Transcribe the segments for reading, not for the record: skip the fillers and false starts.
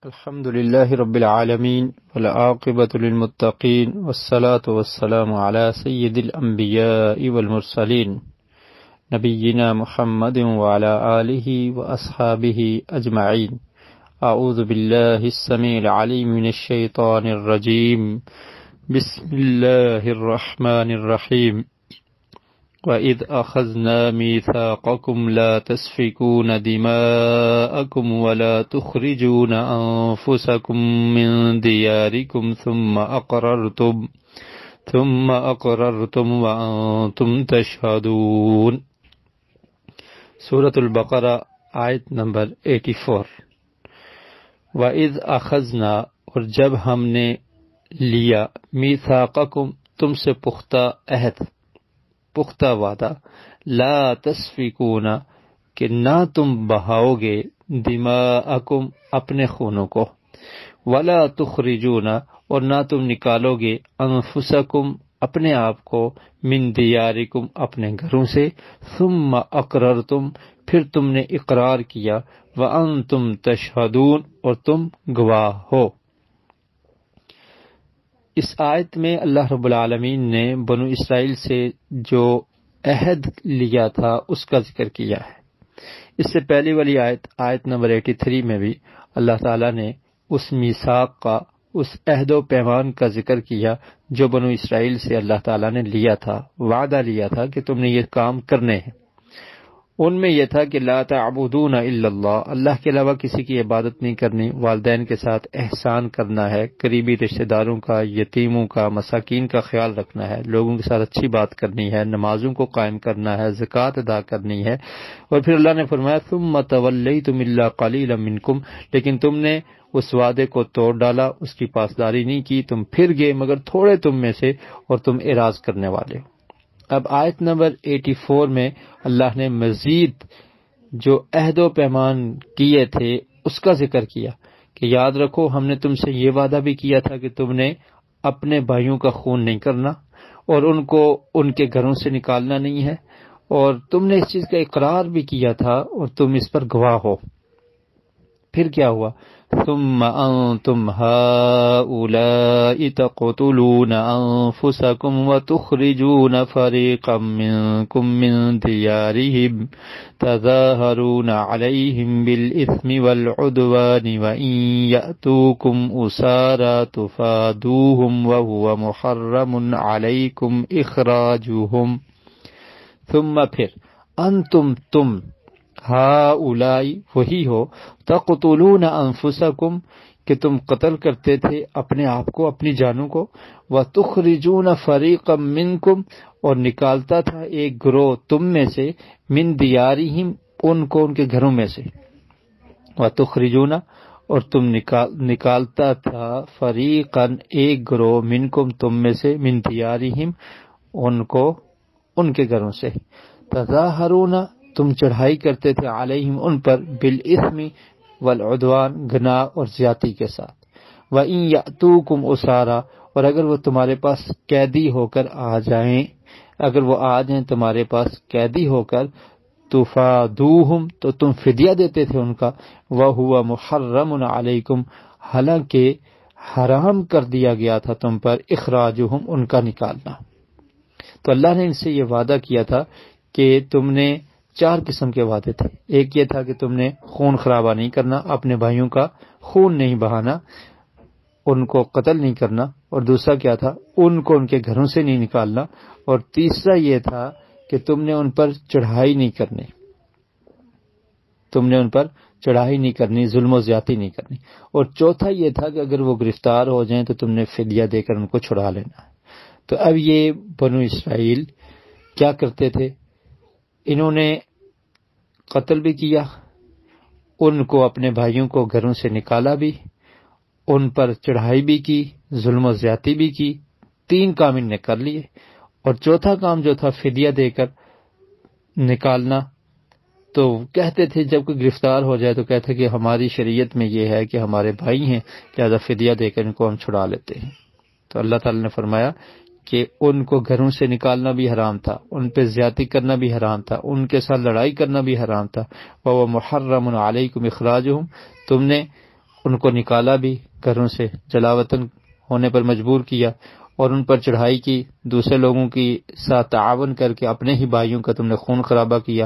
الحمد لله رب العالمين والعاقبة للمتقين والصلاة والسلام على سيد الأنبياء والمرسلين نبينا محمد وعلى آله وأصحابه أجمعين. أعوذ بالله السميع العليم من الشيطان الرجيم. بسم الله الرحمن الرحيم. وَإِذْ أَخَذْنَا مِيثَاقَكُمْ لَا تَسْفِكُونَ دِمَاءَكُمْ وَلَا تُخْرِجُونَ أَنفُسَكُمْ مِنْ دِيَارِكُمْ ثُمَّ أَقْرَرْتُمْ وَأَنْتُمْ تَشْهَدُونَ. سورة البقرہ آیت نمبر 84. وَإِذْ أَخَذْنَا، اور جب ہم نے لیا، میثاقکم، تم سے پختہ عہد، پختہ وعدہ، لا تسفکون، کہ نہ تم بہاؤ گے، دماءکم، اپنے خونوں کو، ولا تخرجون، اور نہ تم نکالو گے، انفسکم، اپنے آپ کو، من دیارکم، اپنے گھروں سے، ثم اقررتم، پھر تم نے اقرار کیا، وانتم تشہدون، اور تم گواہ ہو۔ اس آیت میں اللہ رب العالمین نے بنو اسرائیل سے جو عہد لیا تھا اس کا ذکر کیا ہے۔ اس سے پہلی والی آیت نمبر 83 میں بھی اللہ تعالیٰ نے اس میثاق کا، اس عہد و پیمان کا ذکر کیا جو بنو اسرائیل سے اللہ تعالیٰ نے لیا تھا، وعدہ لیا تھا کہ تم نے یہ کام کرنے ہیں۔ ان میں یہ تھا کہ لا تعبدون الا اللہ، اللہ کے علاوہ کسی کی عبادت نہیں کرنی، والدین کے ساتھ احسان کرنا ہے، قریبی رشتہ داروں کا، یتیموں کا، مساکین کا خیال رکھنا ہے، لوگوں کے ساتھ اچھی بات کرنی ہے، نمازوں کو قائم کرنا ہے، زکوٰۃ ادا کرنی ہے۔ اور پھر اللہ نے فرمایا ثم تولیتم الا قلیلا منکم، لیکن تم نے اس وعدے کو توڑ ڈالا، اس کی پاسداری نہیں کی، تم پھر گئے مگر تھوڑے تم میں سے، اور تم اعراض کرنے والے ہو۔ اب آیت نمبر 84 میں اللہ نے مزید جو عہد و پیمان کیے تھے اس کا ذکر کیا کہ یاد رکھو ہم نے تم سے یہ وعدہ بھی کیا تھا کہ تم نے اپنے بھائیوں کا خون نہیں کرنا اور ان کو ان کے گھروں سے نکالنا نہیں ہے، اور تم نے اس چیز کا اقرار بھی کیا تھا اور تم اس پر گواہ ہو۔ پھر کیا ہوا؟ ثم انتم هؤلاء تقتلون انفسكم وتخرجون فريقا منكم من ديارهم تظاهرون عليهم بالإثم والعدوان وإن يأتوكم أسارى تفادوهم وهو محرم عليكم إخراجهم، ثم پھر انتم، تم، ہؤلاء، وہی ہو، تقتلون انفسکم، کہ تم قتل کرتے تھے اپنے آپ کو، اپنی جانوں کو، وتخرجون فریقا منکم، اور نکالتا تھا ایک گروہ تم میں سے، من دیارہم، ان کو ان کے گھروں میں سے، وتخرجون، اور تم نکالتا تھا فریقا، ایک گروہ، منکم، تم میں سے، من دیارہم، ان کو ان کے گھروں سے، تظاہرون، تم چڑھائی کرتے تھے، علیہم، ان پر، بالاثم والعدوان، گناہ اور زیادتی کے ساتھ، وَإِن يَأْتُوكُمْ أُسَارَى، اور اگر وہ تمہارے پاس قیدی ہو کر آ جائیں، اگر وہ آ جائیں تمہارے پاس قیدی ہو کر، تُفَادُوهُمْ، تو تم فدیہ دیتے تھے ان کا، وَهُوَ مُحَرَّمٌ عَلَيْكُمْ، حالانکہ حرام کر دیا گیا تھا تم پر، اخراجہم، ان کا نکالنا۔ تو اللہ نے ان سے یہ وعدہ کیا تھا کہ تم نے 4 قسم کے وعدے تھے۔ ایک یہ تھا کہ تم نے خون خرابہ نہیں کرنا، اپنے بھائیوں کا خون نہیں بہانا، ان کو قتل نہیں کرنا، اور دوسرا کیا تھا؟ ان کو ان کے گھروں سے نہیں نکالنا، اور تیسرا یہ تھا کہ تم نے ان پر چڑھائی نہیں کرنی، تم نے ان پر چڑھائی نہیں کرنی، ظلم و زیادتی نہیں کرنی، اور چوتھا یہ تھا کہ اگر وہ گرفتار ہو جائیں تو تم نے فدیہ دے کر ان کو چھڑا لینا۔ تو اب یہ بنو اسرائیل کیا کرتے تھے؟ انہوں نے قتل بھی کیا، ان کو، اپنے بھائیوں کو گھروں سے نکالا بھی، ان پر چڑھائی بھی کی، ظلم و زیادتی بھی کی، 3 کام ان نے کر لیے، اور چوتھا کام جو تھا فدیہ دے کر نکالنا، تو کہتے تھے جب کوئی گرفتار ہو جائے تو کہتے کہ ہماری شریعت میں یہ ہے کہ ہمارے بھائی ہیں، لہذا فدیہ دے کر ان کو ہم چھڑا لیتے ہیں۔ تو اللہ تعالی نے فرمایا کہ ان کو گھروں سے نکالنا بھی حرام تھا، ان پہ زیادتی کرنا بھی حرام تھا، ان کے ساتھ لڑائی کرنا بھی حرام تھا، وَهُوَ مُحَرَّمٌ عَلَيْكُمْ إِخْرَاجُهُمْ، تم نے ان کو نکالا بھی گھروں سے، جلا وطن ہونے پر مجبور کیا، اور ان پر چڑھائی کی، دوسرے لوگوں کی ساتھ تعاون کر کے اپنے ہی بھائیوں کا تم نے خون خرابہ کیا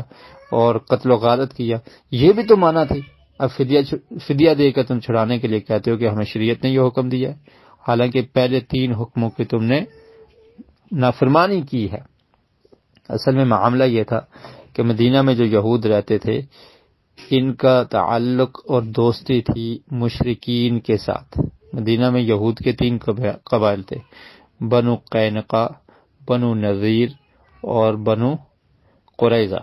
اور قتل و غارت کیا، یہ بھی تو مانا تھی۔ اب فدیہ دے کر تم چھڑانے کے لیے کہتے ہو کہ ہمیں شریعت نے یہ حکم دیا ہے، حالانکہ پہلے 3 حکموں کی تم نے نافرمانی کی ہے۔ اصل میں معاملہ یہ تھا کہ مدینہ میں جو یہود رہتے تھے ان کا تعلق اور دوستی تھی مشرکین کے ساتھ۔ مدینہ میں یہود کے 3 قبائل تھے، بنو قینقاع، بنو نذیر اور بنو قریظہ،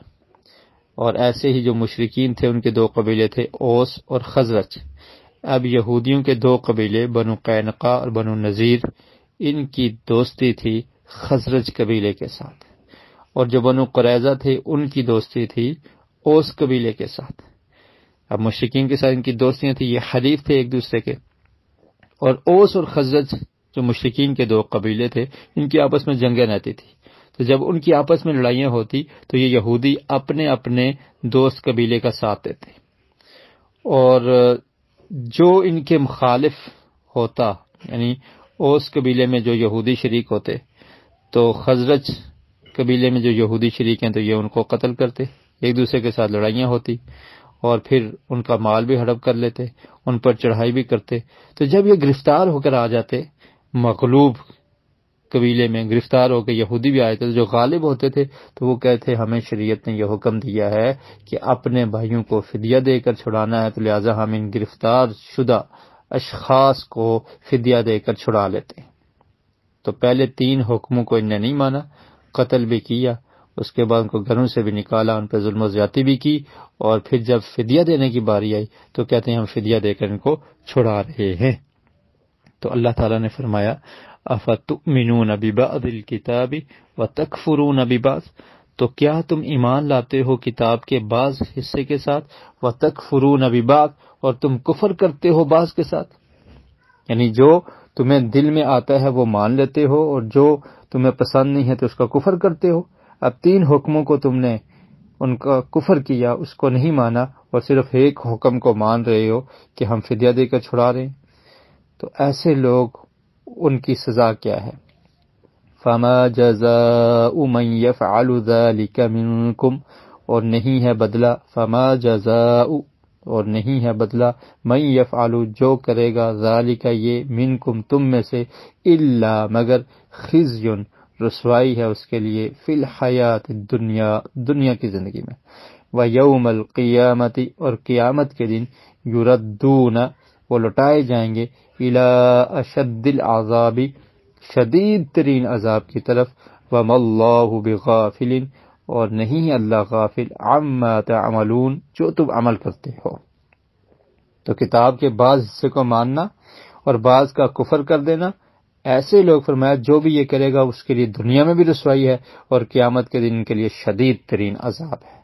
اور ایسے ہی جو مشرکین تھے ان کے 2 قبیلے تھے، اوس اور خزرج۔ اب یہودیوں کے 2 قبیلے بنو قینقاع اور بنو نذیر، ان کی دوستی تھی خزرج قبیلے کے ساتھ، اور جو بنو قریظہ تھے ان کی دوستی تھی اوس قبیلے کے ساتھ۔ اب مشرکین کے ساتھ ان کی دوستیاں تھیں، یہ حلیف تھے ایک دوسرے کے، اور اوس اور خزرج جو مشرکین کے 2 قبیلے تھے ان کی آپس میں جنگیں رہتی تھی۔ تو جب ان کی آپس میں لڑائیاں ہوتی تو یہ یہودی اپنے اپنے دوست قبیلے کا ساتھ دیتے، اور جو ان کے مخالف ہوتا، یعنی اوس قبیلے میں جو یہودی شریک ہوتے تو خزرج قبیلے میں جو یہودی شریک ہیں تو یہ ان کو قتل کرتے، ایک دوسرے کے ساتھ لڑائیاں ہوتی، اور پھر ان کا مال بھی ہڑپ کر لیتے، ان پر چڑھائی بھی کرتے۔ تو جب یہ گرفتار ہو کر آ جاتے مغلوب قبیلے میں، گرفتار ہو کے یہودی بھی آئے تھے، جو غالب ہوتے تھے تو وہ کہتے ہمیں شریعت نے یہ حکم دیا ہے کہ اپنے بھائیوں کو فدیہ دے کر چھڑانا ہے، تو لہٰذا ہم ان گرفتار شدہ اشخاص کو فدیہ دے کر چھڑا لیتے ہیں۔ تو پہلے 3 حکموں کو ان نے نہیں مانا، قتل بھی کیا، اس کے بعد ان کو گھروں سے بھی نکالا، ان پہ ظلم و زیادتی بھی کی، اور پھر جب فدیہ دینے کی باری آئی تو کہتے ہیں ہم فدیہ دے کر ان کو چھڑا رہے ہیں۔ تو اللہ تعالیٰ نے فرمایا افتؤمنون ببعض الکتاب وتکفرون ببعض، تو کیا تم ایمان لاتے ہو کتاب کے بعض حصے کے ساتھ، وتکفرون ببعض، اور تم کفر کرتے ہو بعض کے ساتھ، یعنی جو تمہیں دل میں آتا ہے وہ مان لیتے ہو اور جو تمہیں پسند نہیں ہے تو اس کا کفر کرتے ہو۔ اب 3 حکموں کو تم نے ان کا کفر کیا، اس کو نہیں مانا، اور صرف ایک حکم کو مان رہے ہو کہ ہم فدیہ دے کر چھڑا رہے ہیں، تو ایسے لوگ ان کی سزا کیا ہے؟ فما جزاء من يفعل ذلك منكم، اور نہیں ہے بدلہ، فما جزاء، اور نہیں ہے بدلہ، من یفعل، جو کرے گا، ذالک، یہ، منکم، تم میں سے، الا، مگر، خزی، رسوائی ہے اس کے لیے، فی الحیات الدنیا، دنیا کی زندگی میں، ویوم القیامت، اور قیامت کے دن، یردون، وہ لوٹائے جائیں گے، الی اشد العذاب، شدید ترین عذاب کی طرف، وما اللہ بغافل، اور نہیں ہے اللہ غافل، عما تعملون، جو تم عمل کرتے ہو۔ تو کتاب کے بعض حصے کو ماننا اور بعض کا کفر کر دینا، ایسے لوگ فرمایا جو بھی یہ کرے گا اس کے لیے دنیا میں بھی رسوائی ہے اور قیامت کے دن کے لیے شدید ترین عذاب ہے۔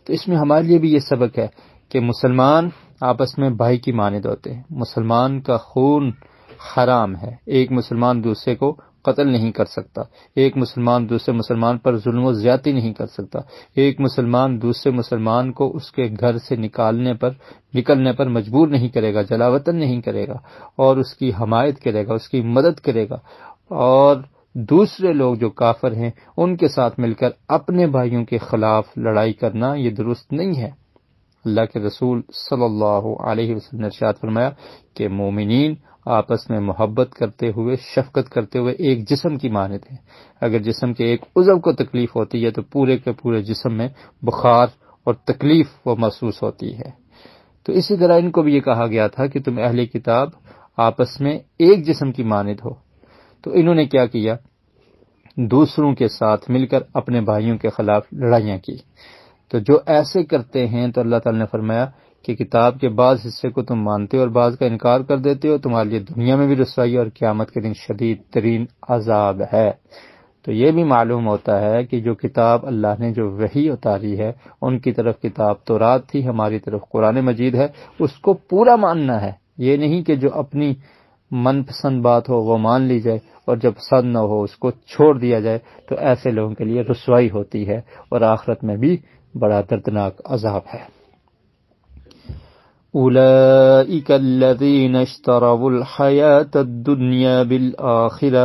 تو اس میں ہمارے لیے بھی یہ سبق ہے کہ مسلمان آپس میں بھائی کی مانند ہوتے ہیں، مسلمان کا خون حرام ہے، ایک مسلمان دوسرے کو قتل نہیں کر سکتا، ایک مسلمان دوسرے مسلمان پر ظلم و زیادتی نہیں کر سکتا، ایک مسلمان دوسرے مسلمان کو اس کے گھر سے نکلنے پر مجبور نہیں کرے گا، جلا وطن نہیں کرے گا، اور اس کی حمایت کرے گا، اس کی مدد کرے گا، اور دوسرے لوگ جو کافر ہیں ان کے ساتھ مل کر اپنے بھائیوں کے خلاف لڑائی کرنا یہ درست نہیں ہے۔ اللہ کے رسول صلی اللہ علیہ وسلم نے ارشاد فرمایا کہ مومنین آپس میں محبت کرتے ہوئے، شفقت کرتے ہوئے ایک جسم کی مانند ہیں، اگر جسم کے ایک عضو کو تکلیف ہوتی ہے تو پورے کے پورے جسم میں بخار اور تکلیف وہ محسوس ہوتی ہے۔ تو اسی طرح ان کو بھی یہ کہا گیا تھا کہ تم اہل کتاب آپس میں ایک جسم کی مانند ہو، تو انہوں نے کیا کیا؟ دوسروں کے ساتھ مل کر اپنے بھائیوں کے خلاف لڑائیاں کی۔ تو جو ایسے کرتے ہیں تو اللہ تعالی نے فرمایا کہ کتاب کے بعض حصے کو تم مانتے ہو اور بعض کا انکار کر دیتے ہو، تمہارے لیے دنیا میں بھی رسوائی اور قیامت کے دن شدید ترین عذاب ہے۔ تو یہ بھی معلوم ہوتا ہے کہ جو کتاب اللہ نے جو وحی اتاری ہے، ان کی طرف کتاب تورات تھی، ہماری طرف قرآن مجید ہے، اس کو پورا ماننا ہے، یہ نہیں کہ جو اپنی من پسند بات ہو وہ مان لی جائے اور جب پسند نہ ہو اس کو چھوڑ دیا جائے، تو ایسے لوگوں کے لیے رسوائی ہوتی ہے اور آخرت میں بھی بڑا دردناک عذاب ہے۔ اولئک الذین اشتروا الحیاة الدنیا بالآخرہ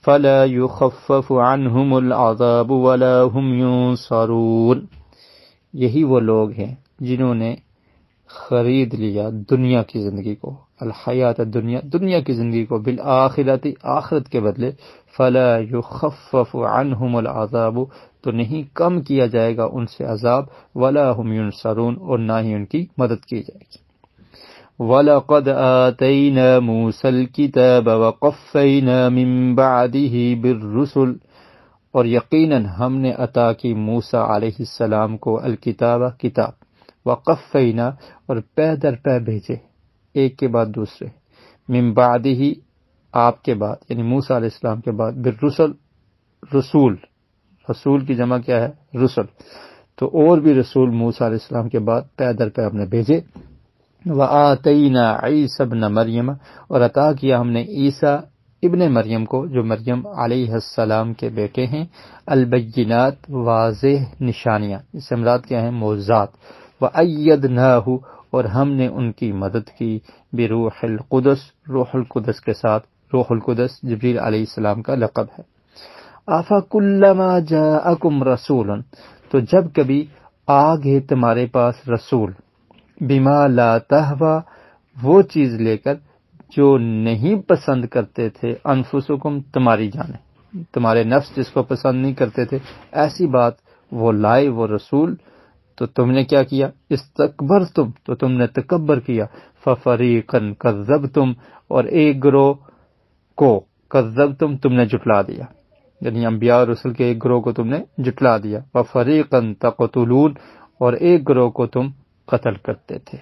فلا یخفف عنہم العذاب ولا هم ینصرون. یہی وہ لوگ ہیں جنہوں نے خرید لیا دنیا کی زندگی کو، الحیات الدنیا، دنیا کی زندگی کو، بالآخرت، آخرت کے بدلے، فلا یخفف عنہم العذاب، تو نہیں کم کیا جائے گا ان سے عذاب، ولا هم ینصرون، اور نہ ہی ان کی مدد کی جائے گی. وَلَقَدْ آتَيْنَا مُوسَى الْكِتَابَ وَقَفَّيْنَا مِن بَعْدِهِ بِالرُّسُلِ، اور یقیناً ہم نے عطا کی موسیٰ علیہ السلام کو الکتاب، کتاب، وقفینا، اور پے در پے بھیجے ایک کے بعد دوسرے، من بعدہ، آپ کے بعد، یعنی موسیٰ علیہ السلام کے بعد، بالرسل، رسول، رسول کی جمع کیا ہے؟ رسل. تو اور بھی رسول موسیٰ علیہ السلام کے بعد پے در پے ہم نے بھیجے. وآتینا عیسی ابن مریم، اور عطا کیا ہم نے عیسیٰ ابن مریم کو، جو مریم علیہ السلام کے بیٹے ہیں، البینات، واضح نشانیاں، اس سے مراد کیا ہیں؟ معجزات. وَأَيَّدْنَاهُ، اور ہم نے ان کی مدد کی، بروح القدس، روح القدس کے ساتھ. روح القدس جبریل علیہ السلام کا لقب ہے. أَفَكُلَّمَا جَاءَكُمْ رَسُولٌ، تو جب کبھی آ گئے تمہارے پاس رسول، بما لا تہویٰ، وہ چیز لے کر جو نہیں پسند کرتے تھے، انفسکم، تمہاری جانیں، تمہارے نفس جس کو پسند نہیں کرتے تھے، ایسی بات وہ لائے، وہ رسول، تو تم نے کیا کیا؟ استکبرتم، تو تم نے تکبر کیا. ففریقا کذبتم، اور ایک گروہ کو، کذبتم، تم نے جھٹلا دیا، یعنی انبیاء اور رسل کے ایک گروہ کو تم نے جھٹلا دیا. وفریقا تقتلون، اور ایک گروہ کو تم قتل کرتے تھے.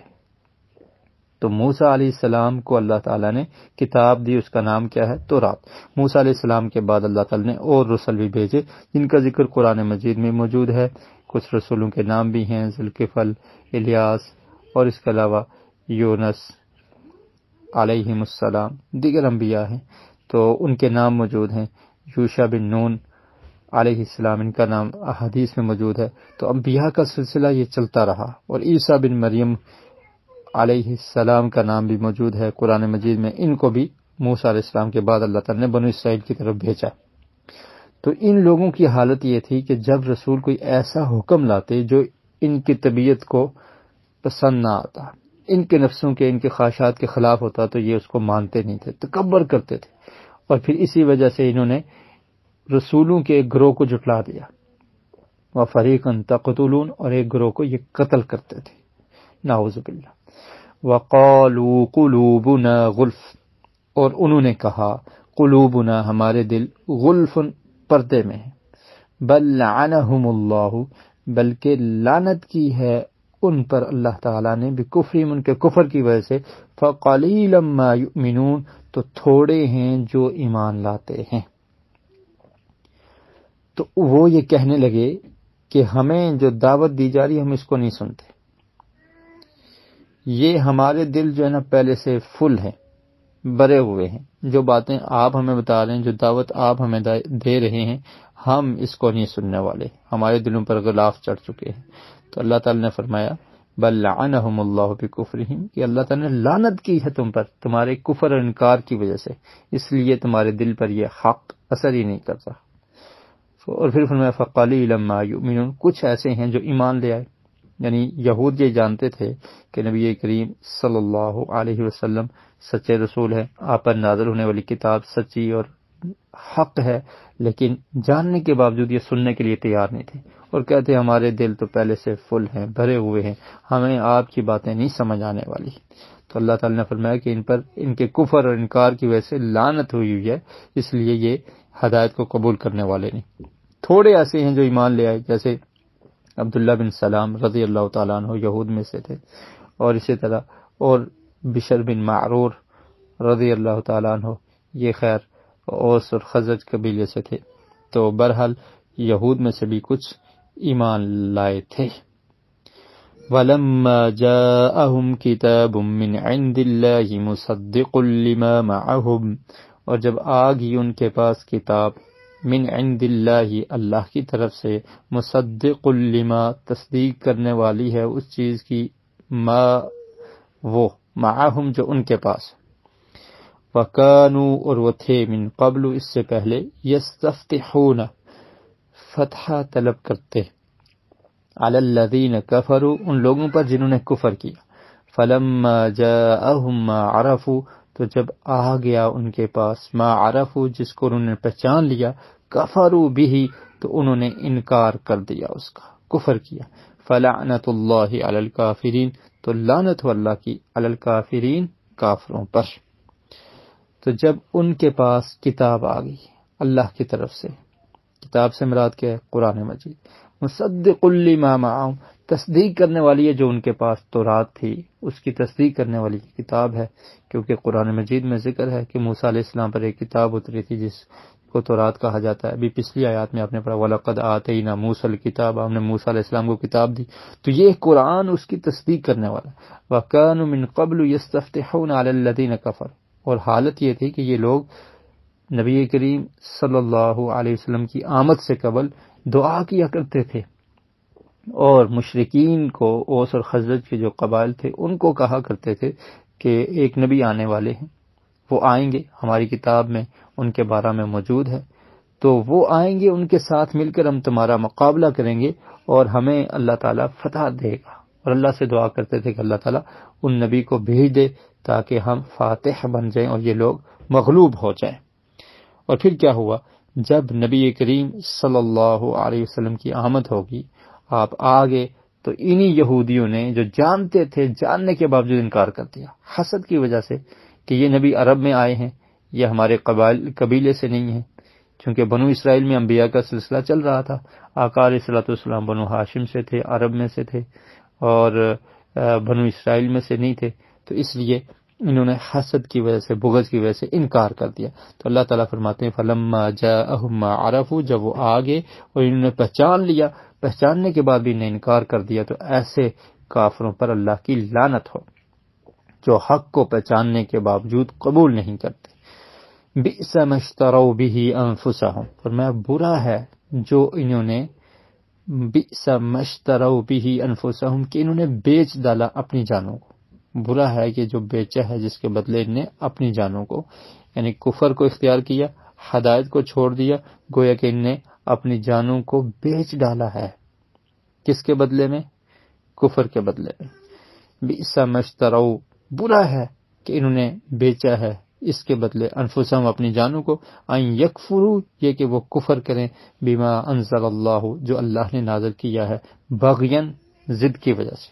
تو موسیٰ علیہ السلام کو اللہ تعالیٰ نے کتاب دی، اس کا نام کیا ہے؟ تورات. موسیٰ علیہ السلام کے بعد اللہ تعالیٰ نے اور رسل بھی بھیجے، جن کا ذکر قرآن مجید میں موجود ہے. کچھ رسولوں کے نام بھی ہیں، ذوالکفل، الیاس، اور اس کے علاوہ یونس علیہم السلام، دیگر انبیاء ہیں تو ان کے نام موجود ہیں. یوشع بن نون علیہ السلام، ان کا نام احادیث میں موجود ہے. تو انبیاء کا سلسلہ یہ چلتا رہا. اور عیسیٰ بن مریم علیہ السلام کا نام بھی موجود ہے قرآن مجید میں. ان کو بھی موسیٰ علیہ السلام کے بعد اللہ تعالیٰ نے بنو اسرائیل کی طرف بھیجا. تو ان لوگوں کی حالت یہ تھی کہ جب رسول کوئی ایسا حکم لاتے جو ان کی طبیعت کو پسند نہ آتا، ان کے نفسوں کے، ان کے خواہشات کے خلاف ہوتا، تو یہ اس کو مانتے نہیں تھے، تکبر کرتے تھے. اور پھر اسی وجہ سے انہوں نے رسولوں کے ایک گروہ کو جھٹلا دیا. وَفَرِيقًا تَقْتُلُونَ، اور ایک گروہ کو یہ قتل کرتے تھے، نعوذ باللہ. وَقَالُوا قُلُوبُنَا غُلْفٌ، اور انہوں نے کہا، قلوبنا، ہمارے دل، غلف، پردے میں ہیں. بل لعنہم اللہ، بلکہ لعنت کی ہے ان پر اللہ تعالیٰ نے، بکفرہم، ان کے کفر کی وجہ سے. فقلیلا ما یؤمنون، تو تھوڑے ہیں جو ایمان لاتے ہیں. تو وہ یہ کہنے لگے کہ ہمیں جو دعوت دی جا رہی ہے ہم اس کو نہیں سنتے، یہ ہمارے دل جو ہے نا پہلے سے فل ہیں، بھرے ہوئے ہیں. جو باتیں آپ ہمیں بتا رہے ہیں، جو دعوت آپ ہمیں دے رہے ہیں، ہم اس کو نہیں سننے والے، ہمارے دلوں پر غلاف چڑھ چکے ہیں. تو اللہ تعالی نے فرمایا، بل لعنہم اللہ بکفرہم، کہ اللہ تعالی نے لعنت کی ہے تم پر، تمہارے کفر اور انکار کی وجہ سے، اس لیے تمہارے دل پر یہ حق اثر ہی نہیں کرتا. اور پھر فرمایا فقلیلا ما یؤمنون، کچھ ایسے ہیں جو ایمان لے آئے. یعنی یہود یہ جانتے تھے کہ نبی کریم صلی اللہ علیہ وسلم سچے رسول ہیں، آپ پر نازل ہونے والی کتاب سچی اور حق ہے، لیکن جاننے کے باوجود یہ سننے کے لیے تیار نہیں تھے، اور کہتے ہمارے دل تو پہلے سے فل ہیں، بھرے ہوئے ہیں، ہمیں آپ کی باتیں نہیں سمجھ آنے والی. تو اللہ تعالیٰ نے فرمایا کہ ان پر ان کے کفر اور انکار کی وجہ سے لعنت ہوئی ہے، اس لیے یہ ہدایت کو قبول کرنے والے نہیں. تھوڑے ایسے ہیں جو ایمان لے آئے، جیسے عبداللہ بن سلام رضی اللہ تعالیٰ عنہ یہود میں سے تھے، اور اسی طرح اور بشر بن معرور رضی اللہ تعالیٰ عنہ، یہ خیر اوس اور خزرج قبیلے سے تھے. تو بہرحال یہود میں سے بھی کچھ ایمان لائے تھے. وَلَمَّا جَاءَهُمْ كِتَابٌ مِّنْ عِندِ اللَّهِ مُصَدِّقٌ لِّمَا مَعَهُمْ، اور جب آ گئی ان کے پاس کتاب، من عند اللہ، اللہ کی طرف سے، مصدق لما، تصدیق کرنے والی ہے اس چیز کی، ما وہ معہم جو ان کے پاس، وَكَانُوا اور وہ تھے من قبل اس سے پہلے یستفتحون فتح طلب کرتے علی الذین کفروا ان لوگوں پر جنہوں نے کفر کیا، فلما جاءہم ما عرفوا تو جب آ گیا ان کے پاس ما عرفوا جس کو انہوں نے پہچان لیا، کفروا بہ تو انہوں نے انکار کر دیا، اس کا کفر کیا، فلعنت اللہ علی الکافرین تو لعنت ہو اللہ کی علی الکافرین کافروں پر۔ تو جب ان کے پاس کتاب آ گئی اللہ کی طرف سے، کتاب سے مراد کیا ہے؟ قرآن مجید، مصدق لما معہم تصدیق کرنے والی ہے جو ان کے پاس تورات تھی اس کی تصدیق کرنے والی کتاب ہے، کیونکہ قرآن مجید میں ذکر ہے کہ موسیٰ علیہ السلام پر ایک کتاب اتری تھی جس کو تورات کہا جاتا ہے۔ ابھی پچھلی آیات میں آپ نے پڑھا وَلَقَدْ آتَيْنَا مُوسَى الْكِتَابَ، ہم نے موسیٰ علیہ السلام کو کتاب دی، تو یہ قرآن اس کی تصدیق کرنے والا ہے۔ وَكَانُوا مِن قَبْلُ يَسْتَفْتِحُونَ عَلَى الَّذِينَ كَفَرُوا، اور حالت یہ تھی کہ یہ لوگ نبی کریم صلی اللہ علیہ وسلم کی آمد سے قبل دعا کیا کرتے تھے، اور مشرکین کو، اوس اور خزرج کے جو قبائل تھے ان کو کہا کرتے تھے کہ ایک نبی آنے والے ہیں، وہ آئیں گے، ہماری کتاب میں ان کے بارے میں موجود ہے، تو وہ آئیں گے، ان کے ساتھ مل کر ہم تمہارا مقابلہ کریں گے اور ہمیں اللہ تعالیٰ فتح دے گا۔ اور اللہ سے دعا کرتے تھے کہ اللہ تعالیٰ ان نبی کو بھیج دے تاکہ ہم فاتح بن جائیں اور یہ لوگ مغلوب ہو جائیں۔ اور پھر کیا ہوا؟ جب نبی کریم صلی اللہ علیہ وسلم کی آمد ہوگی، آپ آگے، تو انہی یہودیوں نے جو جانتے تھے، جاننے کے باوجود انکار کر دیا، حسد کی وجہ سے کہ یہ نبی عرب میں آئے ہیں، یہ ہمارے قبیلے سے نہیں ہیں، چونکہ بنو اسرائیل میں انبیاء کا سلسلہ چل رہا تھا، آقا علیہ الصلوۃ والسلام بنو ہاشم سے تھے، عرب میں سے تھے، اور بنو اسرائیل میں سے نہیں تھے، تو اس لیے انہوں نے حسد کی وجہ سے، بغض کی وجہ سے انکار کر دیا۔ تو اللہ تعالیٰ فرماتے ہیں فَلَمَّا جَاءَهُم مَّا عَرَفُوا جب وہ آگے اور انہوں نے پہچان لیا، پہچاننے کے بعد بھی انہیں انکار کر دیا، تو ایسے کافروں پر اللہ کی لعنت ہو جو حق کو پہچاننے کے باوجود قبول نہیں کرتے۔ بئس ما اشتروا به انفسهم، فرمایا برا ہے جو انہوں نے، بئس ما اشتروا به انفسهم کہ انہوں نے بیچ ڈالا اپنی جانوں کو، برا ہے کہ جو بیچا ہے جس کے بدلے انہیں اپنی جانوں کو، یعنی کفر کو اختیار کیا، ہدایت کو چھوڑ دیا، گویا کہ انہیں اپنی جانوں کو بیچ ڈالا ہے، کس کے بدلے میں؟ کفر کے بدلے میں۔ بئس ما اشتروا برا ہے کہ انہوں نے بیچا ہے اس کے بدلے انفسہم اپنی جانوں کو، ان یکفروا یہ کہ وہ کفر کریں، بما انزل اللہ جو اللہ نے نازل کیا ہے، بغین ضد کی وجہ سے،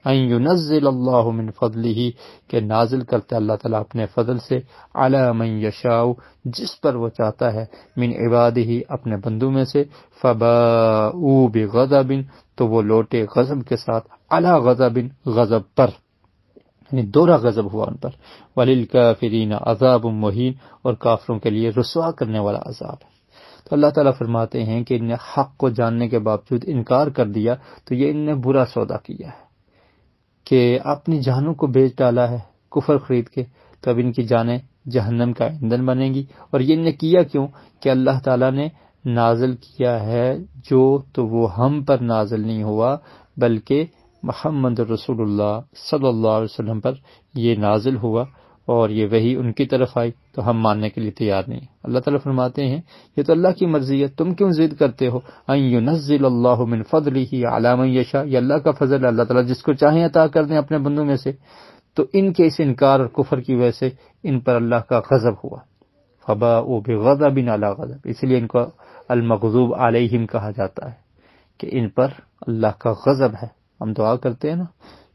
ان ینزل اللہ من فضلہ کہ نازل کرتا اللہ تعالیٰ اپنے فضل سے، علی من یشاء جس پر وہ چاہتا ہے، من عبادہ اپنے بندوں میں سے، فباؤوا بغضب تو وہ لوٹے غضب کے ساتھ، علی غضب غضب پر، یعنی دوہرا غضب ہوا ان پر، وللکافرین عذاب مہین اور کافروں کے لیے رسوا کرنے والا عذاب ہے۔ تو اللہ تعالیٰ فرماتے ہیں کہ انہوں نے حق کو جاننے کے باوجود انکار کر دیا، تو یہ انہوں نے برا سودا کیا ہے کہ اپنی جانوں کو بیچ ڈالا ہے کفر خرید کے، تو اب ان کی جانیں جہنم کا ایندھن بنیں گی۔ اور یہ انہوں نے کیا کیوں؟ کہ اللہ تعالیٰ نے نازل کیا ہے جو تو وہ ہم پر نازل نہیں ہوا، بلکہ محمد رسول اللہ صلی اللہ علیہ وسلم پر یہ نازل ہوا، اور یہ وحی ان کی طرف آئی، تو ہم ماننے کے لیے تیار نہیں۔ اللہ تعالیٰ فرماتے ہیں یہ تو اللہ کی مرضی ہے، تم کیوں ضد کرتے ہو؟ ان ینزل اللہ من فضلہ علی من یشاء یہ اللہ کا فضل ہے، اللہ تعالیٰ جس کو چاہیں عطا کر دیں اپنے بندوں میں سے، تو ان کے اس انکار اور کفر کی وجہ سے ان پر اللہ کا غضب ہوا، فباؤوا بغضب علی غضب، اس لیے ان کو المغضوب علیہم کہا جاتا ہے کہ ان پر اللہ کا غضب ہے۔ ہم دعا کرتے ہیں نا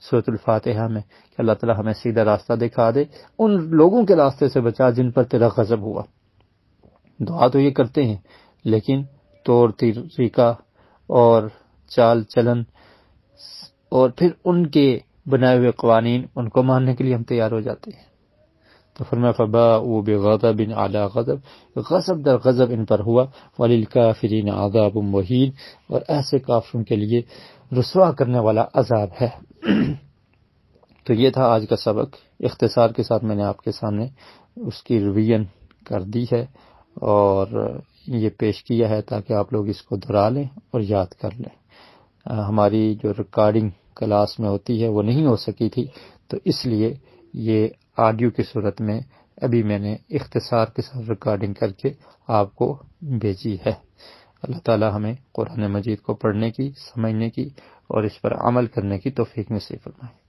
سورۃ الفاتحہ میں کہ اللہ تعالیٰ ہمیں سیدھا راستہ دکھا دے، ان لوگوں کے راستے سے بچا جن پر تیرا غضب ہوا۔ دعا تو یہ کرتے ہیں، لیکن طور طریقہ اور چال چلن اور پھر ان کے بنائے ہوئے قوانین ان کو ماننے کے لیے ہم تیار ہو جاتے ہیں۔ تو فرمایا فباؤوا بغضب علی غضب، غضب در غضب ان پر ہوا، وللکافرین عذاب مہین اور ایسے کافروں کے لیے رسوا کرنے والا عذاب ہے۔ تو یہ تھا آج کا سبق، اختصار کے ساتھ میں نے آپ کے سامنے اس کی ریویژن کر دی ہے اور یہ پیش کیا ہے تاکہ آپ لوگ اس کو دہرا لیں اور یاد کر لیں۔ ہماری جو ریکارڈنگ کلاس میں ہوتی ہے وہ نہیں ہو سکی تھی، تو اس لیے یہ آڈیو کی صورت میں ابھی میں نے اختصار کے ساتھ ریکارڈنگ کر کے آپ کو بھیجی ہے۔ اللہ تعالی ہمیں قرآن مجید کو پڑھنے کی، سمجھنے کی اور اس پر عمل کرنے کی توفیق نصیب فرمائے۔